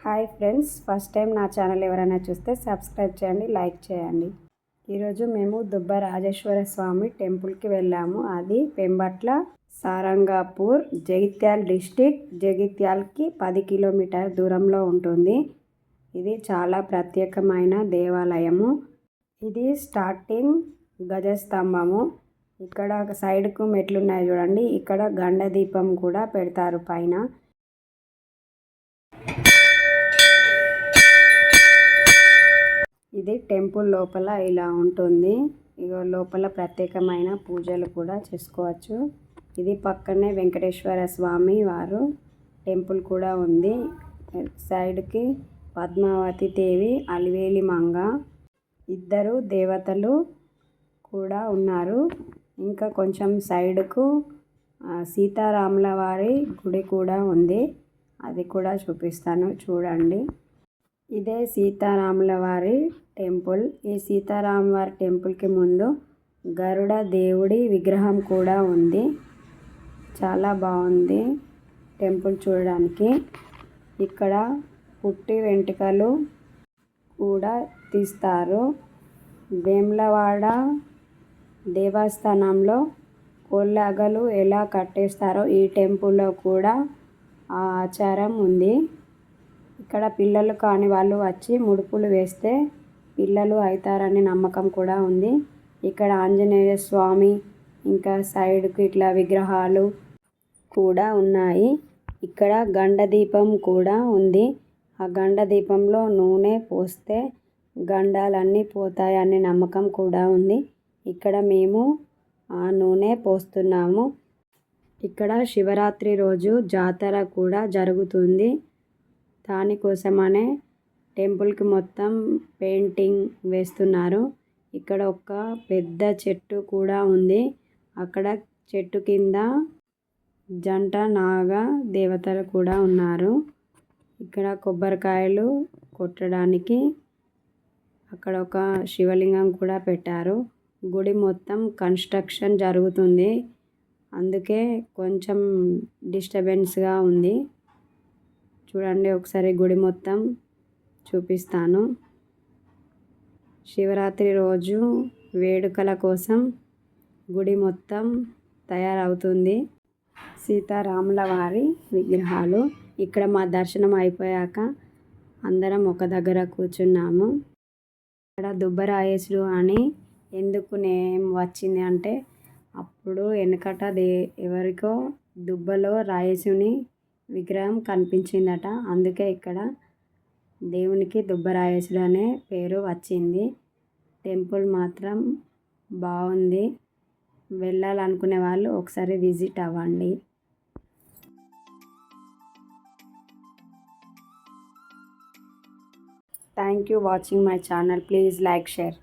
Hi friends, first time నా channel ఎవరైనా చూస్తే సబ్స్క్రైబ్ చేయండి, లైక్ చేయండి. ఈరోజు మేము దుబ్బ రాజేశ్వర స్వామి టెంపుల్కి వెళ్ళాము. అది పెంబట్ల సారంగాపూర్, జగిత్యాల డిస్టిక్. జగిత్యాలకి 10 కిలోమీటర్ దూరంలో ఉంటుంది. ఇది చాలా ప్రత్యేకమైన దేవాలయము. ఇది స్టార్టింగ్ గజస్తంభము. ఇక్కడ సైడ్కు మెట్లు ఉన్నాయి చూడండి. ఇక్కడ గండ దీపం కూడా పెడతారు పైన. ఇది టెంపుల్ లోపల ఇలా ఉంటుంది. ఇగో లోపల ప్రత్యేకమైన పూజలు కూడా చేసుకోవచ్చు. ఇది పక్కనే వెంకటేశ్వర స్వామి వారు టెంపుల్ కూడా ఉంది. సైడ్కి పద్మావతి దేవి, అలివేలి మంగ, ఇద్దరు దేవతలు కూడా ఉన్నారు. ఇంకా కొంచెం సైడ్కు సీతారాముల వారి గుడి కూడా ఉంది. అది కూడా చూపిస్తాను, చూడండి. ఇదే సీతారాముల వారి టెంపుల్. ఈ సీతారామ వారి టెంపుల్కి ముందు గరుడ దేవుడి విగ్రహం కూడా ఉంది. చాలా బాగుంది టెంపుల్ చూడడానికి. ఇక్కడ పుట్టి వెంట్రుకలు కూడా తీస్తారు. వేములవాడ దేవస్థానంలో కోళ్ళగలు ఎలా కట్టేస్తారో ఈ టెంపుల్లో కూడా ఆ ఆచారం ఉంది. ఇక్కడ పిల్లలు కాని వాళ్ళు వచ్చి ముడుపులు వేస్తే పిల్లలు అవుతారని నమ్మకం కూడా ఉంది. ఇక్కడ ఆంజనేయ స్వామి, ఇంకా సైడ్కి ఇట్లా విగ్రహాలు కూడా ఉన్నాయి. ఇక్కడ గండ దీపం కూడా ఉంది. ఆ గండ దీపంలో నూనె పోస్తే గండాలన్నీ పోతాయనే నమ్మకం కూడా ఉంది. ఇక్కడ మేము ఆ నూనె పోస్తున్నాము. ఇక్కడ శివరాత్రి రోజు జాతర కూడా జరుగుతుంది. దానికోసమనే టెంపుల్కి మొత్తం పెయింటింగ్ వేస్తున్నారు. ఇక్కడ ఒక పెద్ద చెట్టు కూడా ఉంది. అక్కడ చెట్టు కింద జంట నాగ దేవతలు కూడా ఉన్నారు. ఇక్కడ కొబ్బరికాయలు కొట్టడానికి అక్కడ ఒక శివలింగం కూడా పెట్టారు. గుడి మొత్తం కన్స్ట్రక్షన్ జరుగుతుంది, అందుకే కొంచెం డిస్టర్బెన్స్గా ఉంది. చూడండి, ఒకసారి గుడి మొత్తం చూపిస్తాను. శివరాత్రి రోజు వేడుకల కోసం గుడి మొత్తం తయారవుతుంది. సీతారాముల వారి విగ్రహాలు. ఇక్కడ మా దర్శనం అయిపోయాక అందరం ఒక దగ్గర కూర్చున్నాము. ఇక్కడ దుబ్బరాయేశుడు అని ఎందుకు నేమ్ వచ్చింది అంటే, అప్పుడు వెనకట ఎవరికో దుబ్బలో రాయేశుని విగ్రహం కనిపించిందట. అందుకే ఇక్కడ దేవునికి దుబ్బరాయేశుడు అనే పేరు వచ్చింది. టెంపుల్ మాత్రం బాగుంది. వెళ్ళాలనుకునే వాళ్ళు ఒకసారి విజిట్ అవ్వండి. Thank you watching my channel. Please like, share.